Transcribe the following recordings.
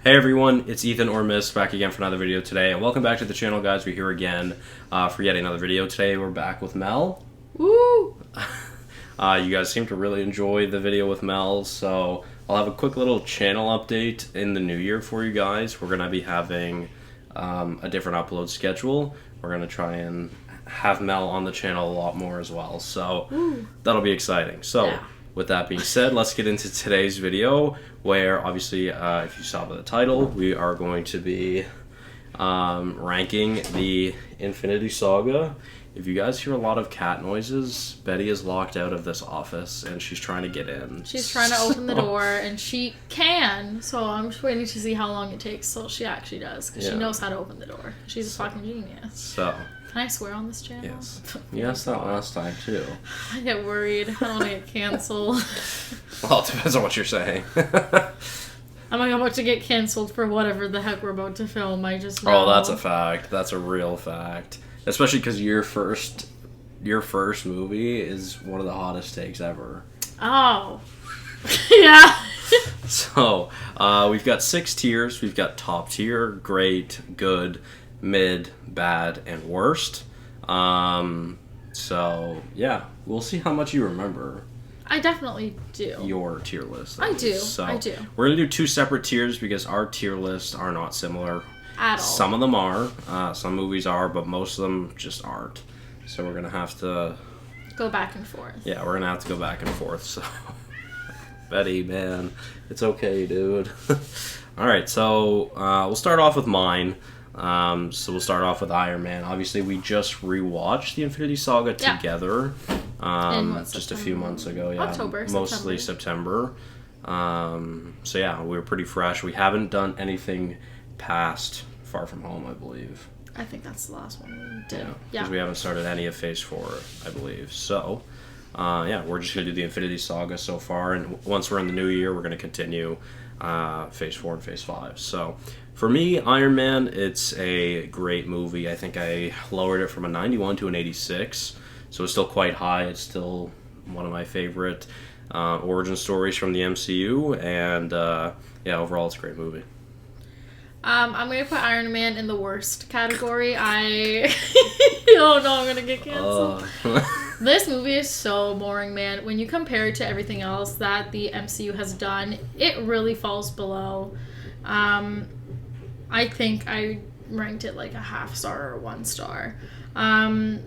Hey everyone, it's Ethan or Miss back again for another video today, and welcome back to the channel, guys. We're here again for yet another video. Today we're back with Mel. Woo! You guys seem to really enjoy the video with Mel, so I'll have a quick little channel update in the new year for you guys. We're going to be having a different upload schedule. We're going to try and have Mel on the channel a lot more as well, so that'll be exciting. So. Yeah. With that being said, let's get into today's video, where obviously, if you saw by the title, we are going to be ranking the Infinity Saga. If you guys hear a lot of cat noises, Betty is locked out of this office, and she's trying to get in. She's trying to open the door, and she can, so I'm just waiting to see how long it takes till she actually does, because she knows how to open the door. She's a fucking genius. So... Can I swear on this channel? Yes. Yes, that last time, too. I get worried. I don't want to get canceled. Well, it depends on what you're saying. I'm about to get canceled for whatever the heck we're about to film. I just know. Oh, that's a fact. That's a real fact. Especially because your first movie is one of the hottest takes ever. Oh. Yeah. So, we've got 6 tiers. We've got top tier, great, good, mid, bad, and worst. So yeah, we'll see how much you remember. I definitely do. Your tier list. I do. So I do. We're gonna do 2 separate tiers because our tier lists are not similar at all. Some of them are. Some movies are, but most of them just aren't. So we're gonna have to go back and forth. Yeah, we're gonna have to go back and forth. So Betty, man, it's okay, dude. All right, so we'll start off with mine. So we'll start off with Iron Man. Obviously, we just rewatched the Infinity Saga together just a few months ago. Yeah, mostly September. So yeah, we were pretty fresh. We haven't done anything past Far From Home, I believe. I think that's the last one we did. Yeah, because we haven't started any of Phase 4, I believe. So yeah, we're just gonna do the Infinity Saga so far, and once we're in the new year, we're gonna continue Phase 4 and Phase 5. So for me, Iron Man, it's a great movie. I think I lowered it from a 91 to an 86, so it's still quite high. It's still one of my favorite origin stories from the MCU, and yeah, overall, it's a great movie. I'm going to put Iron Man in the worst category. Oh no, I'm going to get canceled. This movie is so boring, man. When you compare it to everything else that the MCU has done, it really falls below. I think I ranked it like a 1/2 star or 1 star.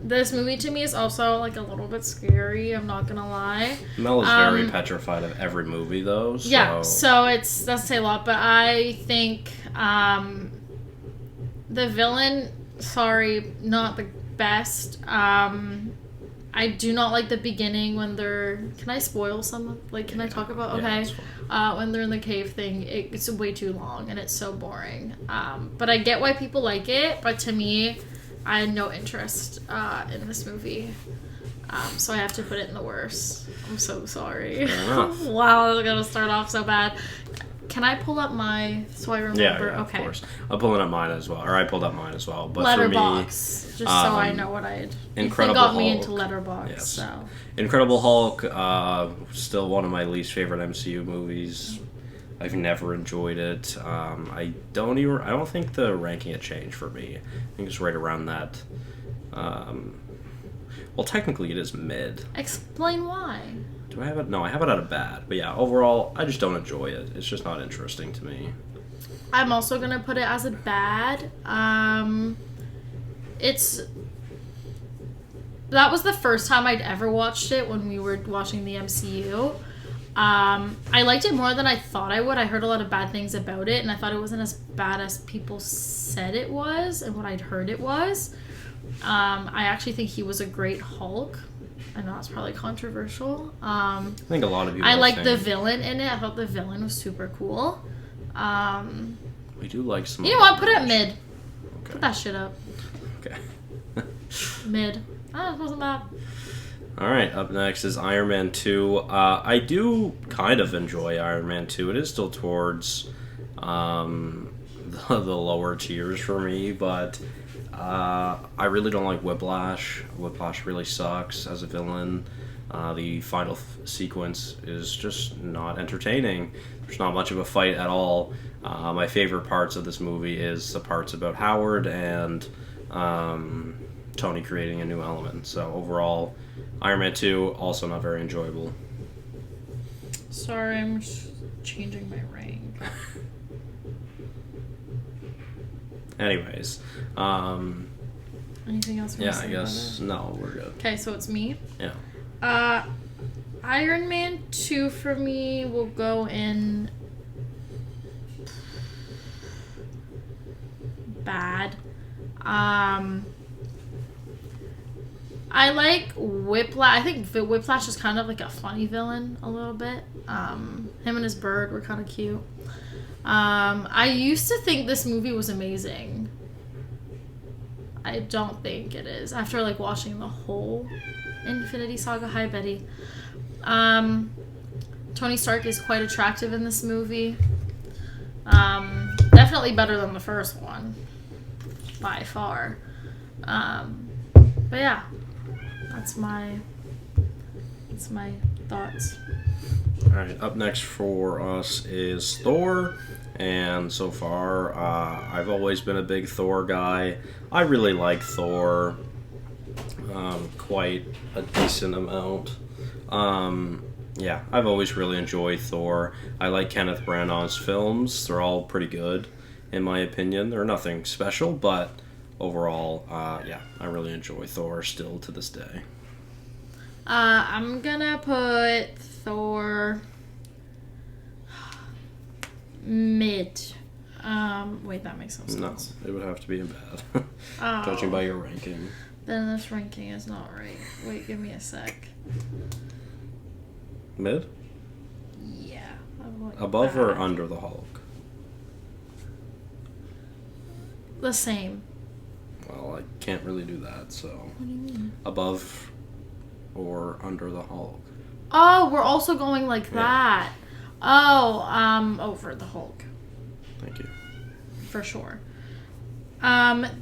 This movie to me is also like a little bit scary, I'm not gonna lie. Mel is very petrified of every movie though. So. Yeah, so that's to say a lot, but I think the villain, sorry, not the best. I do not like the beginning when they're... Can I spoil some? Like, can I talk about... Okay. When they're in the cave thing, it's way too long and it's so boring. But I get why people like it, but to me, I had no interest in this movie. So I have to put it in the worst. I'm so sorry. Wow, I'm going to start off so bad. Can I pull up so I remember? Yeah, okay. Of course. I'm pulling up mine as well. Or I pulled up mine as well. But Letterboxd, just so I know what I'd... Incredible Hulk. Got me Hulk. into Letterboxd, yes. So... Incredible Hulk, still one of my least favorite MCU movies. I've never enjoyed it. I don't think the ranking had changed for me. I think it's right around that. Well, technically it is mid. Explain why. Do I have it? No, I have it at a bad. But yeah, overall, I just don't enjoy it. It's just not interesting to me. I'm also going to put it as a bad. That was the first time I'd ever watched it when we were watching the MCU. I liked it more than I thought I would. I heard a lot of bad things about it, and I thought it wasn't as bad as people said it was and what I'd heard it was. I actually think he was a great Hulk. I know it's probably controversial. I think a lot of people. I liked the villain in it. I thought the villain was super cool. We do like some. You know what? Put it at mid. Okay. Put that shit up. Okay. Mid. It wasn't bad. All right. Up next is Iron Man 2. I do kind of enjoy Iron Man 2. It is still towards the lower tiers for me, but. I really don't like Whiplash. Whiplash really sucks as a villain. The final sequence is just not entertaining. There's not much of a fight at all. My favorite parts of this movie is the parts about Howard and Tony creating a new element. So overall, Iron Man 2 also not very enjoyable. Sorry, I'm just changing my rank. Anyways, anything else? Yeah, I guess no, we're good. Okay, so it's me. Yeah. Iron Man 2 for me will go in bad. I like Whiplash. I think Whiplash is kind of like a funny villain a little bit. Him and his bird were kind of cute. I used to think this movie was amazing. I don't think it is. After like watching the whole Infinity Saga. Hi, Betty. Tony Stark is quite attractive in this movie. Definitely better than the first one. By far. But yeah. That's my thoughts. Alright, up next for us is Thor. And so far, I've always been a big Thor guy. I really like Thor. Quite a decent amount. Yeah, I've always really enjoyed Thor. I like Kenneth Branagh's films. They're all pretty good, in my opinion. They're nothing special, but overall, yeah, I really enjoy Thor still to this day. I'm gonna put Thor mid. Wait, that makes no sense. No, it would have to be in bad. Judging by your ranking. Then this ranking is not right. Wait, give me a sec. Mid? Yeah. Above or under the Hulk? The same. Well, I can't really do that, so... What do you mean? Above or under the Hulk? Oh, we're also going like that. Oh, over the Hulk. Thank you. For sure.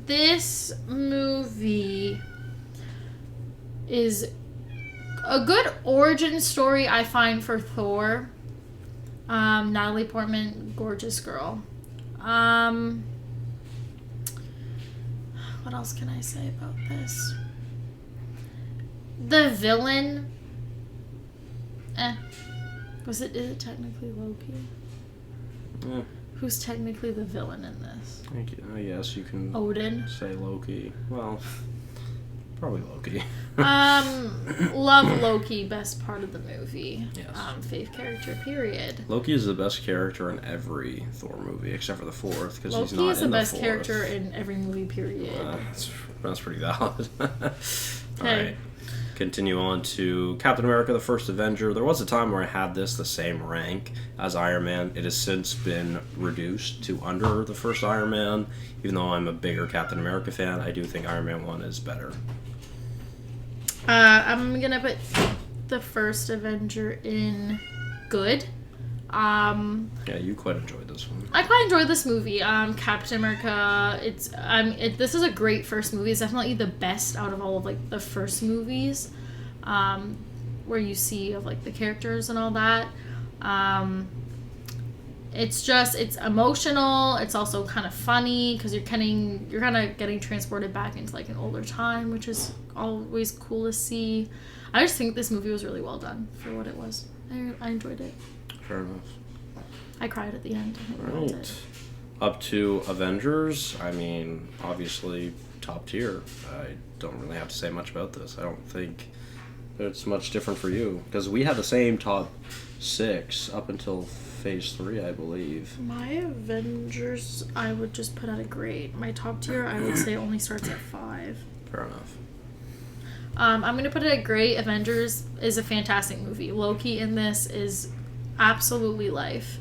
This movie is a good origin story, I find, for Thor. Natalie Portman, gorgeous girl. What else can I say about this? The villain. Is it technically Loki? Yeah. Who's technically the villain in this? Thank you. Yes, you can Odin. Say Loki. Well, probably Loki. Love Loki, best part of the movie. Yes. Faith character, period. Loki is the best character in every Thor movie, except for the fourth, because he's not in the fourth. Loki is the best character in every movie, period. That's pretty valid. Okay. Alright. Continue on to Captain America, the First Avenger. There was a time where I had this the same rank as Iron Man. It has since been reduced to under the first Iron Man. Even though I'm a bigger Captain America fan, I do think Iron Man 1 is better. I'm gonna put the First Avenger in good. Yeah, you quite enjoyed this one. I quite enjoyed this movie. Captain America. This is a great first movie. It's definitely the best out of all of like the first movies, where you see of like the characters and all that. It's emotional. It's also kind of funny because you're kind of getting transported back into like an older time, which is always cool to see. I just think this movie was really well done for what it was. I enjoyed it. Fair enough. I cried at the end. Right. Up to Avengers. I mean, obviously top tier. I don't really have to say much about this. I don't think it's much different for you because we had the same top 6 up until Phase 3, I believe. My Avengers, I would just put at a grade. My top tier, I would say, only starts at 5. Fair enough. I'm going to put it at great. Avengers is a fantastic movie. Loki in this is absolutely life.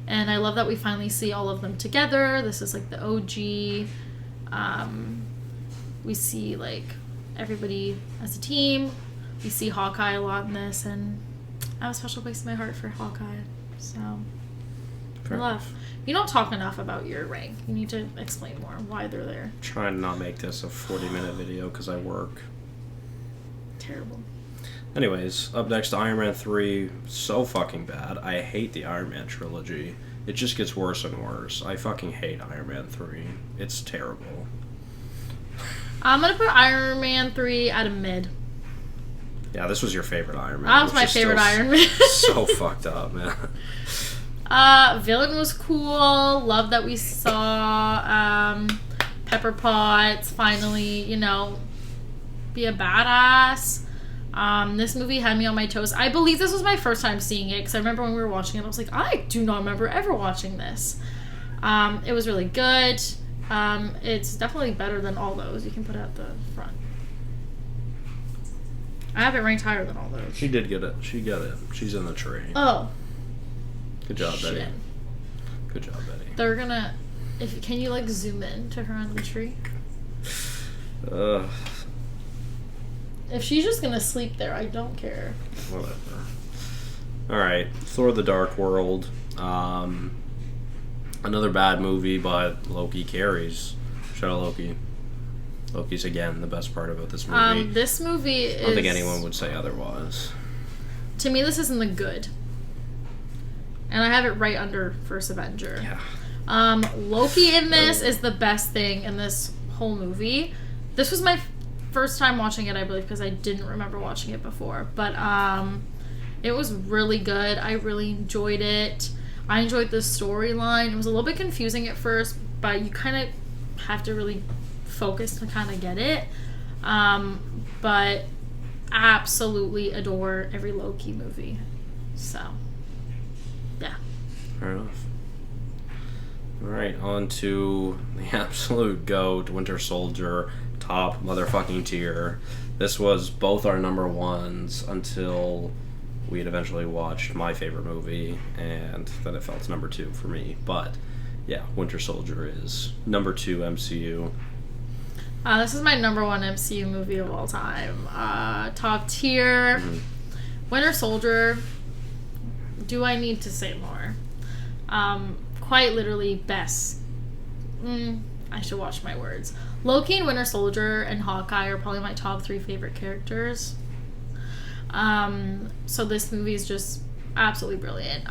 And I love that we finally see all of them together. This is like the OG. We see like everybody as a team. We see Hawkeye a lot in this. And I have a special place in my heart for Hawkeye. So, Fair enough. You don't talk enough about your rank. You need to explain more why they're there. Trying to not make this a 40-minute video because I work. Terrible. Anyways, up next, Iron Man 3. So fucking bad. I hate the Iron Man trilogy. it just gets worse and worse. I fucking hate Iron Man 3. It's terrible. I'm gonna put Iron Man 3 at a mid. Yeah, this was your favorite Iron Man. That was my favorite Iron Man. So fucked up, man. Villain was cool. Love that we saw Pepper Potts finally, you know, be a badass. This movie had me on my toes. I believe this was my first time seeing it because I remember when we were watching it, I was like, I do not remember ever watching this. It was really good. It's definitely better than all those. You can put it at the front. I have it ranked higher than all those. She did get it. She got it. She's in the tree. Oh. Good job, Shit. Betty. Good job, Betty. They're gonna... Can you, like, zoom in to her on the tree? If she's just gonna sleep there, I don't care. Whatever. Alright. Thor the Dark World. Another bad movie, but Loki carries. Shout out Loki. Loki's, again, the best part about this movie. This movie is... I don't think anyone would say otherwise. To me, this is in the good. And I have it right under First Avenger. Yeah. Loki in this is the best thing in this whole movie. This was my first time watching it, I believe, because I didn't remember watching it before. But it was really good. I really enjoyed it. I enjoyed the storyline. It was a little bit confusing at first, but you kind of have to really focus to kind of get it. But absolutely adore every Loki movie. So, yeah. Fair enough. Alright, on to the absolute GOAT, Winter Soldier, top motherfucking tier. This was both our number ones until we had eventually watched my favorite movie, and then it fell to number 2 for me. But, yeah, Winter Soldier is number 2 MCU. This is my number 1 MCU movie of all time. Top tier. Mm-hmm. Winter Soldier. Do I need to say more? Quite literally best. I should watch my words. Loki and Winter Soldier and Hawkeye are probably my top 3 favorite characters. So this movie is just absolutely brilliant.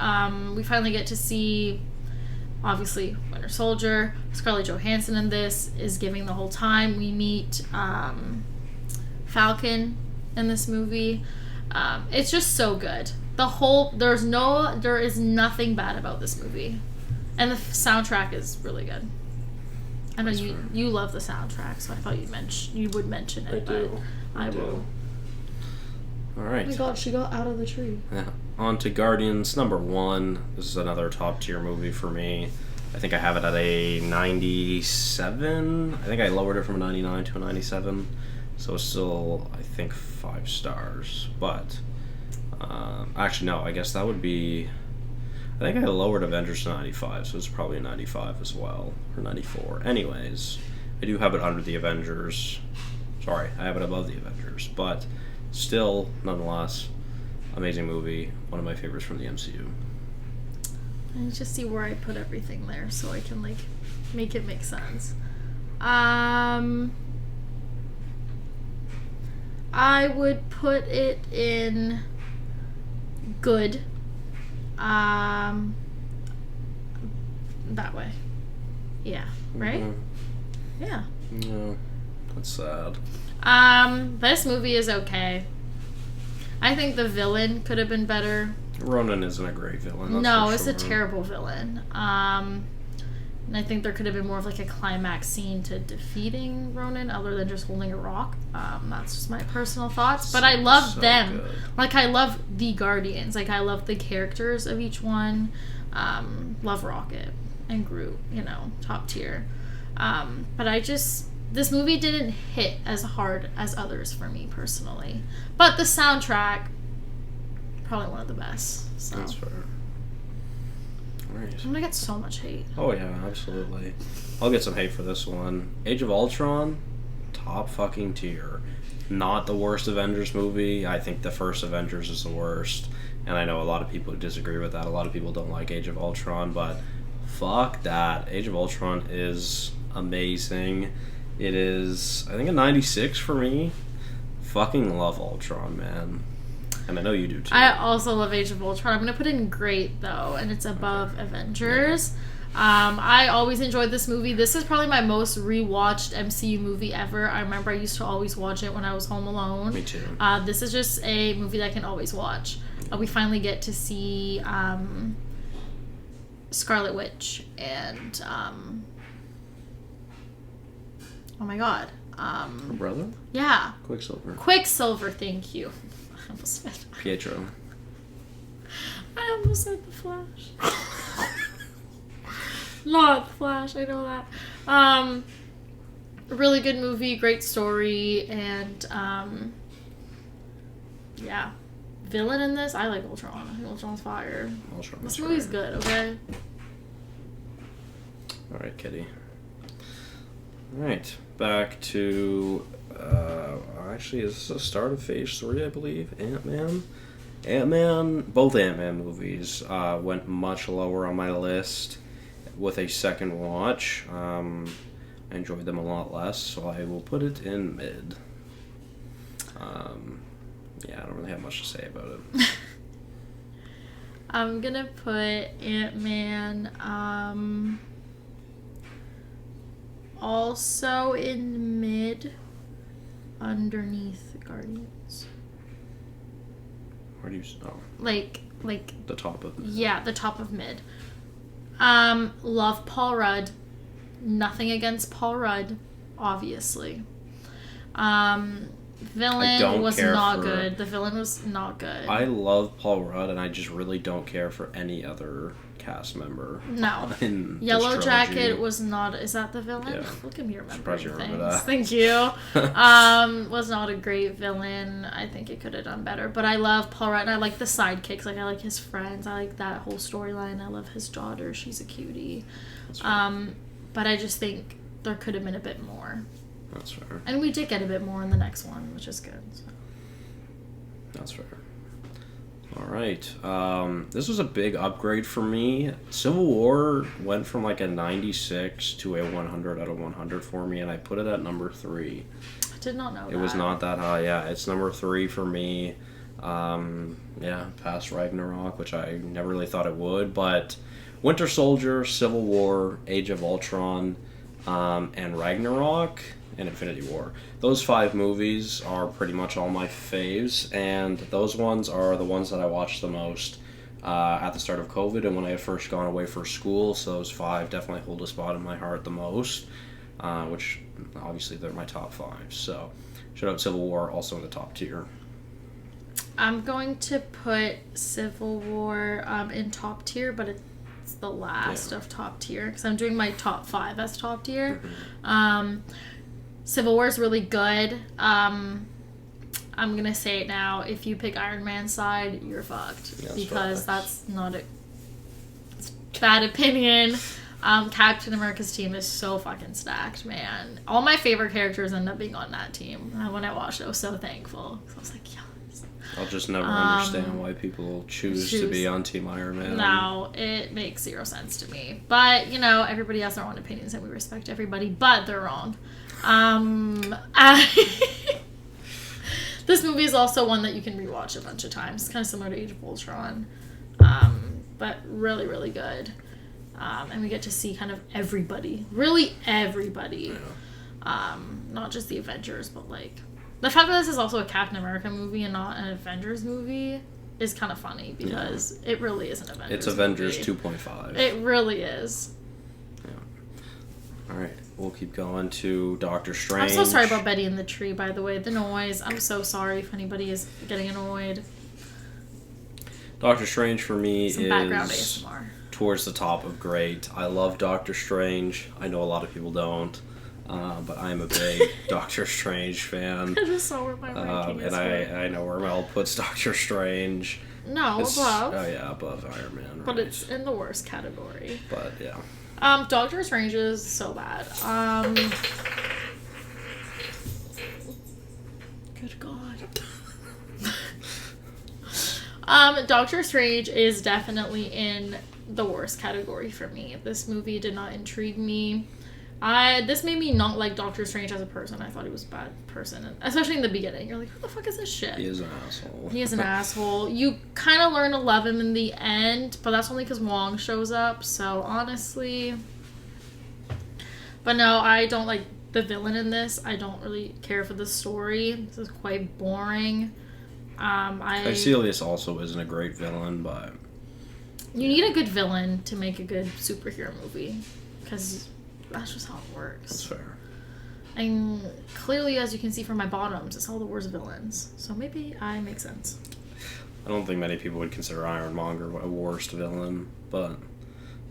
We finally get to see, obviously, Winter Soldier. Scarlett Johansson in this is giving the whole time. We meet Falcon in this movie. It's just so good. There is nothing bad about this movie. And the soundtrack is really good. I know you love the soundtrack, so I thought you would mention it. I will. All right. Oh my god, she got out of the tree. Yeah. On to Guardians, number 1. This is another top tier movie for me. I think I have it at a 97. I think I lowered it from a 99 to a 97. So it's still, I think, 5 stars. But, actually, no, I guess that would be... I think I lowered Avengers to 95, so it's probably a 95 as well, or 94. Anyways, I do have it under the Avengers. Sorry, I have it above the Avengers, but still, nonetheless, amazing movie. One of my favorites from the MCU. I just see where I put everything there, so I can make it make sense. I would put it in good. That way. Yeah. Right? Mm-hmm. Yeah. No. That's sad. This movie is okay. I think the villain could have been better. Ronan isn't a great villain. No, it's a terrible villain. And I think there could have been more of like a climax scene to defeating Ronan other than just holding a rock. That's just my personal thoughts. But I love them. Good. Like, I love the Guardians. Like, I love the characters of each one. Love Rocket and Groot, top tier. But this movie didn't hit as hard as others for me personally. But the soundtrack, probably one of the best. So. That's fair. Right. I'm gonna get so much hate. Oh yeah, absolutely. I'll get some hate for this one. Age of Ultron, top fucking tier. Not the worst Avengers movie. I think the first Avengers is the worst. And I know a lot of people disagree with that. A lot of people don't like Age of Ultron, but fuck that. Age of Ultron is amazing. It is, I think, a 96 for me. Fucking love Ultron, man. And I know you do too. I also love Age of Ultron. I'm going to put in great, though, and it's above Avengers. I always enjoyed this movie. This is probably my most rewatched MCU movie ever. I remember I used to always watch it when I was home alone. Me too. This is just a movie that I can always watch. We finally get to see Scarlet Witch and oh my god. Her brother? Yeah. Quicksilver, thank you. I almost said Pietro. I almost said the Flash. Not the Flash, I know that. Really good movie, great story, and yeah. Villain in this? I like Ultron. I think Ultron's fire. This movie's good, okay? Alright, kitty. Alright, back to actually, is this the start of Phase 3, I believe? Ant-Man, both Ant-Man movies went much lower on my list with a second watch. I enjoyed them a lot less, so I will put it in mid. Yeah, I don't really have much to say about it. I'm gonna put Ant-Man also in mid underneath Guardians. Where do you... Oh. Like... The top of mid. Yeah, the top of mid. Love Paul Rudd. Nothing against Paul Rudd, obviously. Villain was not good. The villain was not good. I love Paul Rudd, and I just really don't care for any other cast member. No. Yellow Jacket was not... Is that the villain? Yeah. Look at me remembering things. That. Thank you. Was not a great villain. I think it could have done better. But I love Paul Rudd, and I like the sidekicks. Like, I like his friends. I like that whole storyline. I love his daughter. She's a cutie. But I just think there could have been a bit more. That's fair. And we did get a bit more in the next one, which is good. So. That's fair. All right. This was a big upgrade for me. Civil War went from like a 96 to a 100 out of 100 for me, and I put it at number 3. I did not know that. It was not that high. Yeah, it's number 3 for me. Yeah, past Ragnarok, which I never really thought it would, but Winter Soldier, Civil War, Age of Ultron, and Ragnarok and Infinity War. Those 5 movies are pretty much all my faves, and those ones are the ones that I watched the most at the start of COVID and when I had first gone away for school, so those 5 definitely hold a spot in my heart the most, which obviously they're my top 5. So shout out Civil War, also in the top tier. I'm going to put Civil War in top tier, but it's the last of top tier because I'm doing my top 5 as top tier. Civil War is really good. I'm gonna say it now. If you pick Iron Man's side, you're fucked because that's not a bad opinion. Captain America's team is so fucking stacked, man. All my favorite characters end up being on that team. And when I watched it, I was so thankful. I was like, yes. I'll just never understand why people choose to be on Team Iron Man. No, it makes 0 sense to me. But, you know, everybody has their own opinions and we respect everybody, but they're wrong. This movie is also one that you can rewatch a bunch of times. It's kind of similar to Age of Ultron, but really, really good. And we get to see kind of everybody, really everybody, not just the Avengers, but like the fact that this is also a Captain America movie and not an Avengers movie is kind of funny because it really is an Avengers. It's Avengers movie. 2.5. It really is. All right, we'll keep going to Doctor Strange. I'm so sorry about Betty and the Tree, by the way. The noise. I'm so sorry if anybody is getting annoyed. Doctor Strange for me Some background ASMR. Towards the top of great. I love Doctor Strange. I know a lot of people don't, but I'm a big Doctor Strange fan. I just saw where my ranking is. And I know where Mel puts Doctor Strange. No, above. Oh yeah, above Iron Man. Right? But it's in the worst category. But yeah. Doctor Strange is so bad. Good God. Doctor Strange is definitely in the worst category for me. This movie did not intrigue me. This made me not like Doctor Strange as a person. I thought he was a bad person, especially in the beginning. You're like, who the fuck is this shit? He is an asshole. He is an asshole. You kind of learn to love him in the end, but that's only because Wong shows up. So honestly, but no, I don't like the villain in this. I don't really care for the story. This is quite boring. Caecilius also isn't a great villain, but you need a good villain to make a good superhero movie, because that's just how it works. That's fair. And clearly, as you can see from my bottoms, it's all the worst villains. So maybe I make sense. I don't think many people would consider Ironmonger a worst villain, but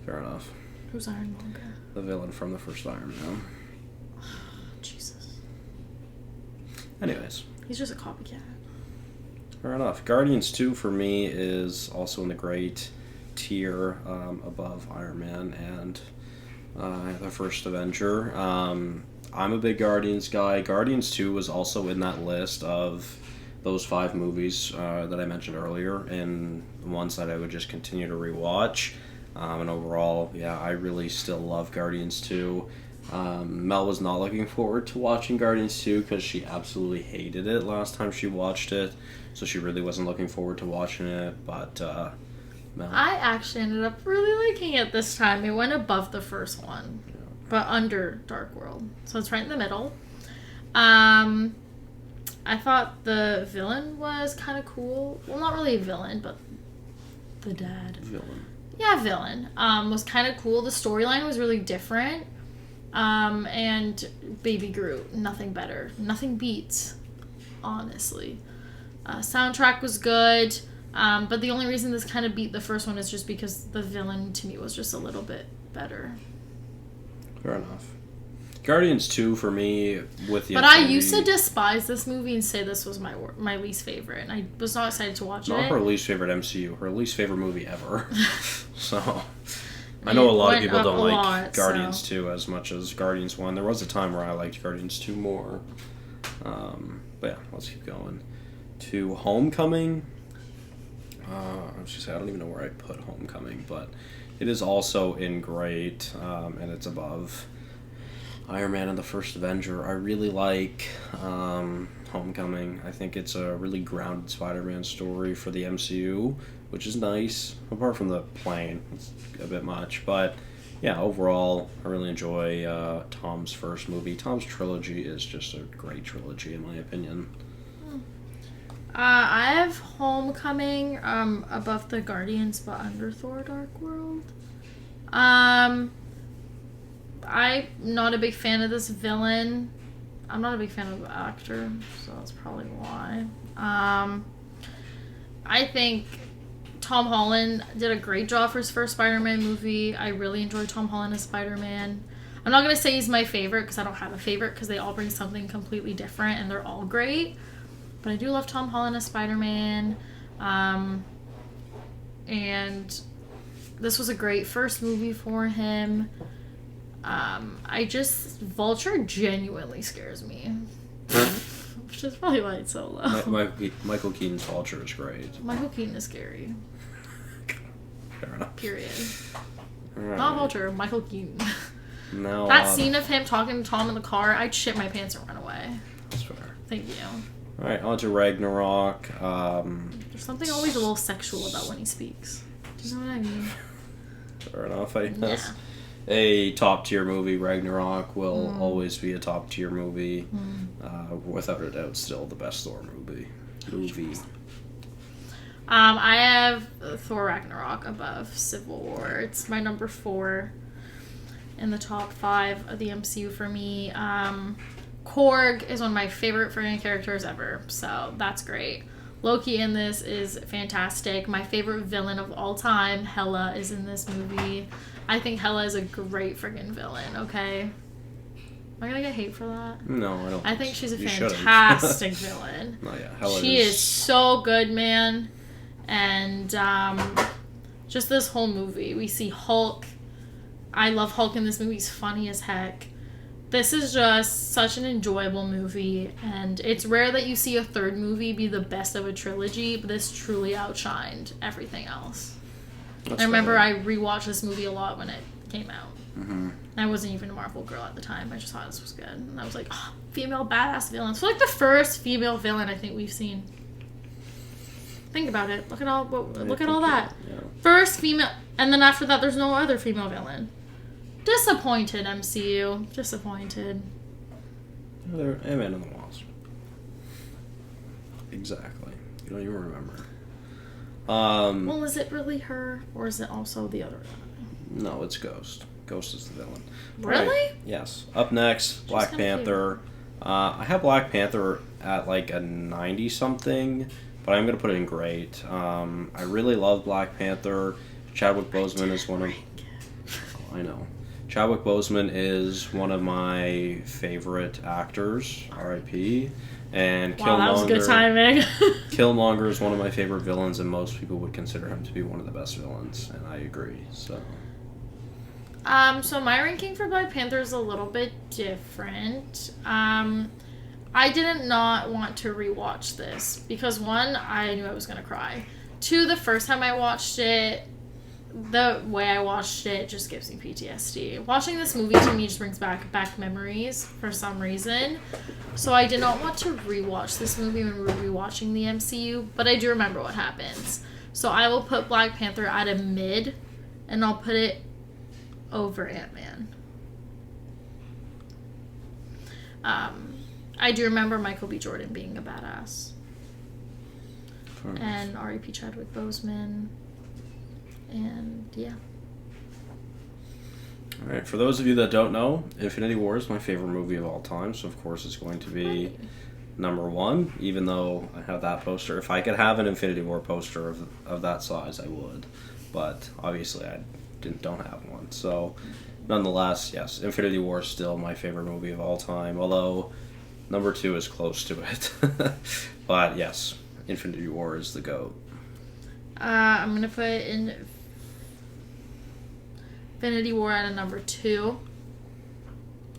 fair enough. Who's Ironmonger? The villain from the first Iron Man. Jesus. Anyways. He's just a copycat. Fair enough. Guardians 2 for me is also in the great tier above Iron Man and the first Avenger. I'm a big Guardians guy. Guardians 2 was also in that list of those 5 movies that I mentioned earlier, and ones that I would just continue to rewatch. And overall, yeah, I really still love Guardians 2. Mel was not looking forward to watching Guardians 2 because she absolutely hated it last time she watched it, so she really wasn't looking forward to watching it, but Mel. I actually ended up really liking it this time. It went above the first one, but under Dark World, so it's right in the middle. I thought the villain was kind of cool. Well, not really a villain, but the dad. Villain. Yeah, villain. Was kind of cool. The storyline was really different. And Baby Groot, nothing better. Nothing beats, honestly. Soundtrack was good. But the only reason this kind of beat the first one is just because the villain, to me, was just a little bit better. Fair enough. Guardians 2 for me with the But I used to despise this movie and say this was my least favorite, and I was not excited to watch it. Not her least favorite MCU, her least favorite movie ever. So I know a lot of people don't like Guardians 2 as much as Guardians 1. There was a time where I liked Guardians 2 more. But yeah, let's keep going. To Homecoming. I was just saying, I don't even know where I put Homecoming, but it is also in great, and it's above Iron Man and the First Avenger. I really like Homecoming. I think it's a really grounded Spider-Man story for the MCU, which is nice, apart from the plane. It's a bit much, but yeah, overall, I really enjoy Tom's first movie. Tom's trilogy is just a great trilogy, in my opinion. I have Homecoming above the Guardians, but under Thor: Dark World. I'm not a big fan of this villain. I'm not a big fan of the actor, so that's probably why. I think Tom Holland did a great job for his first Spider-Man movie. I really enjoyed Tom Holland as Spider-Man. I'm not going to say he's my favorite because I don't have a favorite because they all bring something completely different and they're all great. But I do love Tom Holland as Spider-Man. And this was a great first movie for him. Vulture genuinely scares me. Which is probably why it's so low. Michael Keaton's Vulture is great. Michael Keaton is scary. Fair enough. Period. Right. Not Vulture, Michael Keaton. No, that scene of him talking to Tom in the car, I'd shit my pants and run away. That's fair. Thank you. Alright, on to Ragnarok. There's something always a little sexual about when he speaks. Do you know what I mean? Fair enough, I guess. Yeah. A top tier movie, Ragnarok, will always be a top tier movie. Without a doubt, still the best Thor movie. I have Thor Ragnarok above Civil War. It's my number 4 in the top 5 of the MCU for me. Korg is one of my favorite freaking characters ever, so that's great. Loki in this is fantastic. My favorite villain of all time, Hela, is in this movie. I think Hela is a great freaking villain, okay? Am I gonna get hate for that? No, I don't. I think she's a fantastic villain. No, yeah, Hela she is so good, man. And just this whole movie. We see Hulk. I love Hulk in this movie. He's funny as heck. This is just such an enjoyable movie, and it's rare that you see a third movie be the best of a trilogy, but this truly outshined everything else. I remember I rewatched this movie a lot when it came out. Mm-hmm. I wasn't even a Marvel girl at the time. I just thought this was good. And I was like, oh, female badass villains. So, like, the first female villain I think we've seen. Think about it. Look at all that. Yeah. First female... And then after that, there's no other female villain. Disappointed, MCU. Disappointed. They're Ant-Man and the Wasp. Exactly. You don't even remember. Well, is it really her? Or is it also the other one? No, it's Ghost. Ghost is the villain. Really? Right. Yes. Up next, Black Panther. I have Black Panther at like a 90-something, but I'm going to put it in great. I really love Black Panther. Chadwick Boseman is one of... I know. Chadwick Boseman is one of my favorite actors, R.I.P. And Wow, that was good timing. Killmonger is one of my favorite villains, and most people would consider him to be one of the best villains, and I agree. So my ranking for Black Panther is a little bit different. I did not want to rewatch this because, one, I knew I was going to cry. Two, the first time I watched it, the way I watched it just gives me PTSD. Watching this movie to me just brings back memories for some reason. So I did not want to rewatch this movie when we were rewatching the MCU, but I do remember what happens. So I will put Black Panther at a mid, and I'll put it over Ant-Man. I do remember Michael B. Jordan being a badass. And R.E.P. Chadwick Boseman. And yeah. Alright, for those of you that don't know, Infinity War is my favorite movie of all time, so of course it's going to be number one, even though I have that poster. If I could have an Infinity War poster of that size, I would. But obviously I don't have one. So nonetheless, yes, Infinity War is still my favorite movie of all time, although number two is close to it. But yes, Infinity War is the GOAT. I'm going to put Infinity War at a number 2.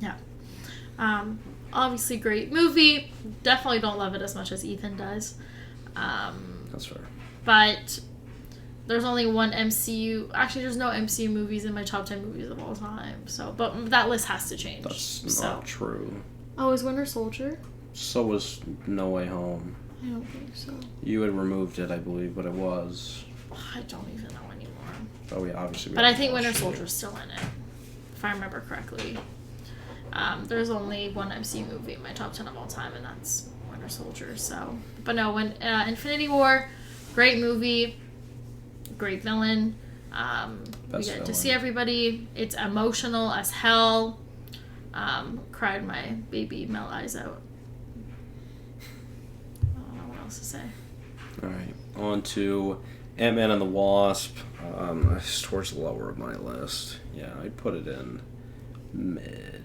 Yeah. Obviously great movie. Definitely don't love it as much as Ethan does. That's fair. But there's only one MCU... Actually, there's no MCU movies in my top 10 movies of all time. So, but that list has to change. That's not true. Oh, is Winter Soldier? So was No Way Home. I don't think so. You had removed it, I believe, but it was. I don't even know anymore. Oh, yeah, obviously. But I think Winter Soldier's still in it, if I remember correctly. There's only one MCU movie in my top 10 of all time, and that's Winter Soldier. So, but no, when Infinity War, great movie, great villain. We get to see everybody. It's emotional as hell. Cried my baby Mel eyes out. I don't know what else to say. All right, on to Ant-Man and the Wasp. It's towards the lower of my list. Yeah, I'd put it in mid.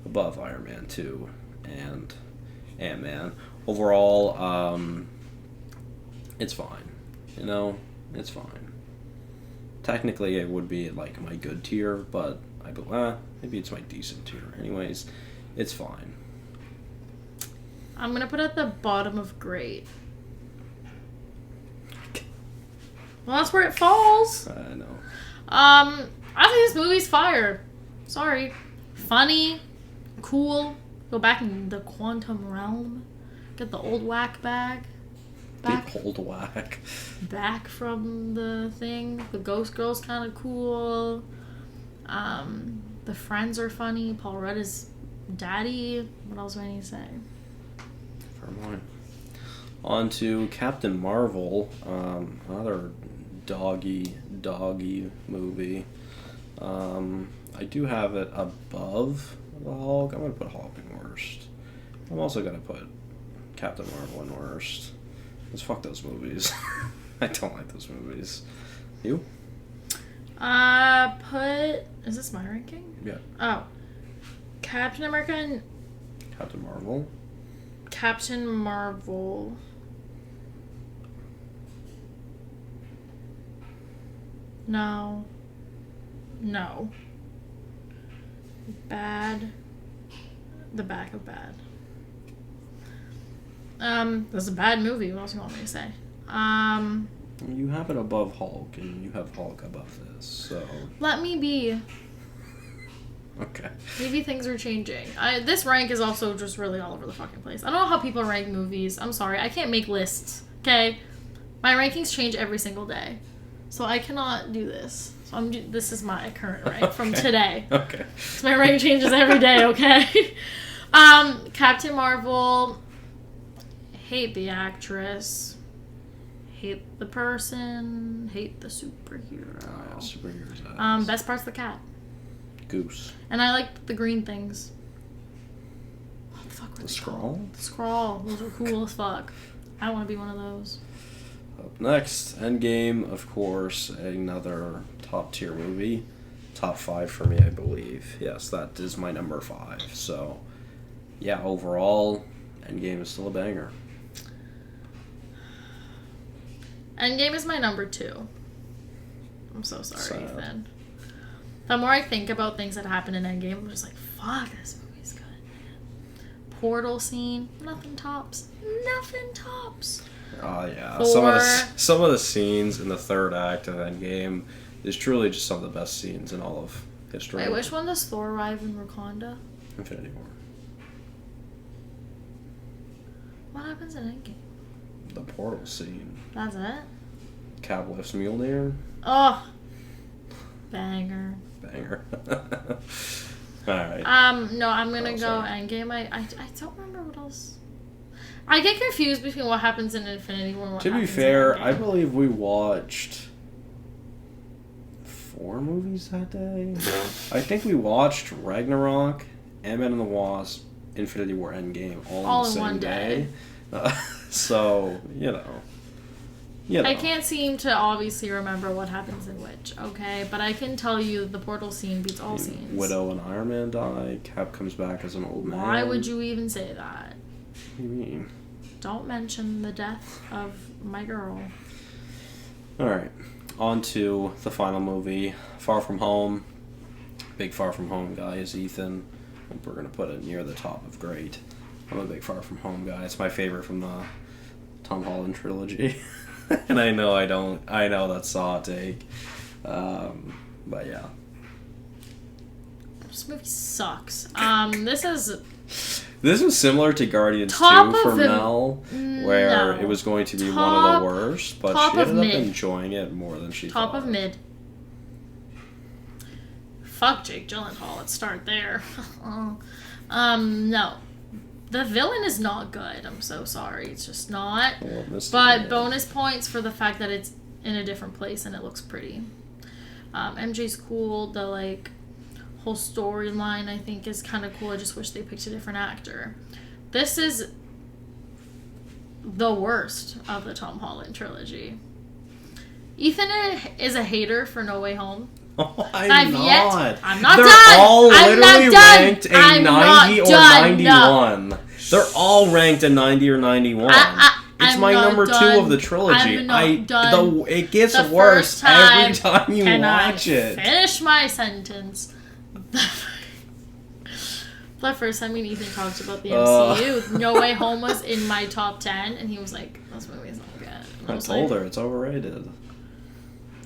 Above Iron Man 2 and Ant-Man. Overall, it's fine. You know, it's fine. Technically, it would be like my good tier, but maybe it's my decent tier. Anyways, it's fine. I'm going to put it at the bottom of great. Well, that's where it falls. I know. I think this movie's fire. Sorry. Funny. Cool. Go back in the quantum realm. Get the old whack bag. The old whack. Back from the thing. The Ghost Girl's kind of cool. The friends are funny. Paul Rudd is daddy. What else do I need to say? On to Captain Marvel, another doggy movie. I do have it above the Hulk. I'm going to put Hulk in worst. I'm also going to put Captain Marvel in worst. Let's fuck those movies. I don't like those movies. You? Is this my ranking? Yeah. Oh. Captain America and... Captain Marvel. Captain Marvel. No. Bad. The back of bad. This is a bad movie. What else do you want me to say? You have it above Hulk, and you have Hulk above this, so... Let me be. Okay. Maybe things are changing. This rank is also just really all over the fucking place. I don't know how people rank movies. I'm sorry. I can't make lists, okay? My rankings change every single day. So I cannot do this. So this is my current rank from today. Okay. So my rank changes every day, okay? Captain Marvel. Hate the actress. Hate the person. Hate the superhero. Oh, yeah, superheroes. Best part's the cat. Goose. And I liked the green things. What the fuck were The they Skrull? called? The Skrull. Those are cool as fuck. I want to be one of those. Up next, Endgame, of course, another top tier movie. Top 5 for me, I believe. Yes, that is my number 5. So, yeah, overall, Endgame is still a banger. Endgame is my number 2. I'm so sorry, Sad. Ethan. The more I think about things that happen in Endgame, I'm just like, fuck, this movie's good, man. Portal scene, nothing tops. Nothing tops. Oh, yeah. 4. Some of the scenes in the third act of Endgame is truly just some of the best scenes in all of history. Wait, which one does Thor arrive in Wakanda? Infinity War. What happens in Endgame? The portal scene. That's it? Cap lifts Mjolnir. Oh, banger. Banger. Alright. No, I'm gonna go Endgame. I don't remember what else. I get confused between what happens in Infinity War and what To be happens fair, in Endgame. I believe we watched 4 movies that day. I think we watched Ragnarok, Ant-Man and the Wasp, Infinity War, Endgame all on the in same one day. So, you know. I can't seem to obviously remember what happens in which, okay? But I can tell you the portal scene beats all scenes. Widow and Iron Man die. Cap comes back as an old man. Why would you even say that? What do you mean? Don't mention the death of my girl. Alright. On to the final movie. Far From Home. Big Far From Home guy is Ethan. And we're going to put it near the top of great. I'm a big Far From Home guy. It's my favorite from the Tom Holland trilogy. And I know that's a hot take. But yeah. This movie sucks. This was similar to Guardians 2 for Mel, where it was going to be one of the worst, but she ended up enjoying it more than she thought. Top of mid. Fuck Jake Gyllenhaal, let's start there. No. The villain is not good. I'm so sorry. It's just not. But bonus points for the fact that it's in a different place and it looks pretty. MJ's cool. The whole storyline I think is kind of cool. I just wish they picked a different actor. This is the worst of the Tom Holland trilogy. Ethan is a hater for No Way Home. Oh, I'm not. I'm not They're done. all literally ranked a 90 or 91. No. They're all ranked a 90 or 91. It's my number 2 of the trilogy. It gets worse every time you watch it. Finish my sentence. The first time me and Ethan talked about the MCU, No Way Home was in my top 10, and he was like, "This movie's not good." I told her it's overrated.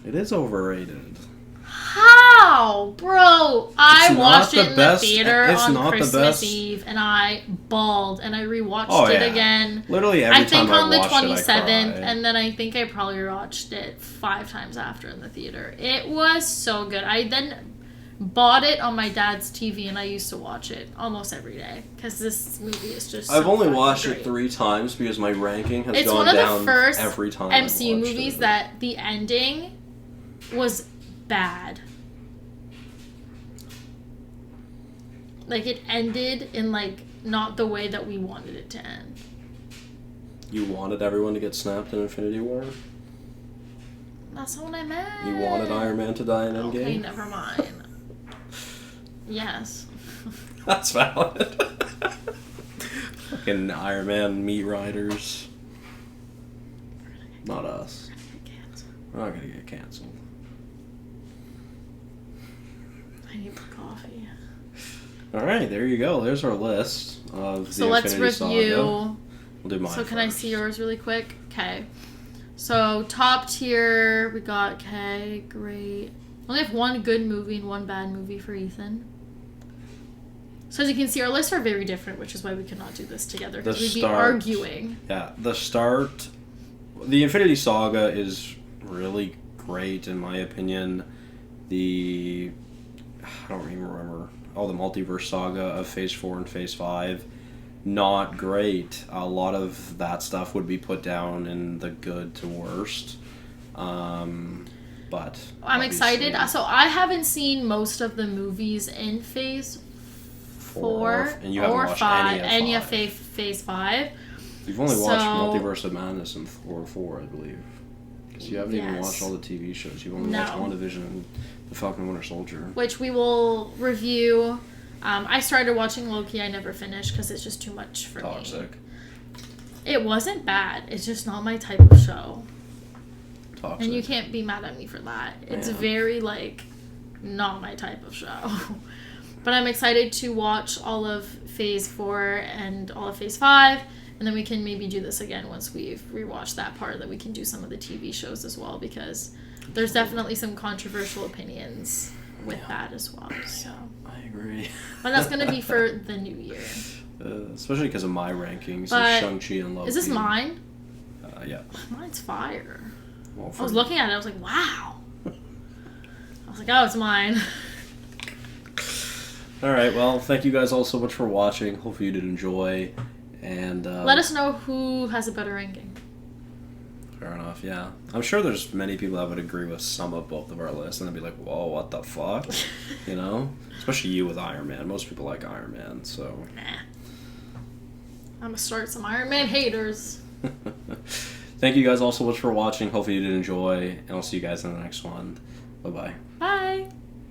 It is overrated. How? Bro, I watched it in the theater on Christmas Eve, and I bawled, and I rewatched it again. Literally every time I watched it, I cried. I think on the 27th, and then I think I probably watched it 5 times after in the theater. It was so good. I then bought it on my dad's TV, and I used to watch it almost every day, because this movie is just I've only watched it 3 times, because my ranking has gone down every time. It's one of the first MCU movies that the ending was bad. It ended in, not the way that we wanted it to end. You wanted everyone to get snapped in Infinity War? That's not what I meant. You wanted Iron Man to die in Endgame? Okay, never mind. Yes. That's valid. Fucking Iron Man meat riders. Not us. We're not gonna get canceled. I need coffee. Alright, there you go. There's our list of the So let's Infinity review. Saga. We'll do mine So can I first. see yours really quick? Okay. So top tier, we got okay, great. Only have one good movie and one bad movie for Ethan. So as you can see, our lists are very different, which is why we cannot do this together because we'd be arguing. Yeah, the Infinity Saga is really great in my opinion. I don't even remember. The Multiverse Saga of Phase 4 and Phase 5. Not great. A lot of that stuff would be put down in the good to worst. But I'm excited. So I haven't seen most of the movies in Phase 4 and you haven't watched 5, any of Phase 5. You've only watched Multiverse of Madness and Thor 4, I believe. Because you haven't even watched all the TV shows. You've only watched WandaVision and The Falcon and Winter Soldier. Which we will review. I started watching Loki. I never finished because it's just too much for me. Toxic. It wasn't bad. It's just not my type of show. Toxic. And you can't be mad at me for that. It's very, not my type of show. But I'm excited to watch all of Phase 4 and all of Phase 5. And then we can maybe do this again once we've rewatched that part, that we can do some of the TV shows as well, because there's definitely some controversial opinions with that as well. So I agree. But that's going to be for the new year. Especially because of my rankings of Shang-Chi and Loki. Is this mine? Yeah. Mine's fire. Well, I was looking at it, I was like, wow. I was like, oh, it's mine. Alright, well, thank you guys all so much for watching. Hopefully you did enjoy. And let us know who has a better ranking. Fair enough, yeah. I'm sure there's many people that would agree with some of both of our lists, and they'd be like, whoa, what the fuck? You know? Especially you with Iron Man. Most people like Iron Man, so... Nah. I'm gonna start some Iron Man haters. Thank you guys all so much for watching. Hopefully you did enjoy, and I'll see you guys in the next one. Bye-bye. Bye.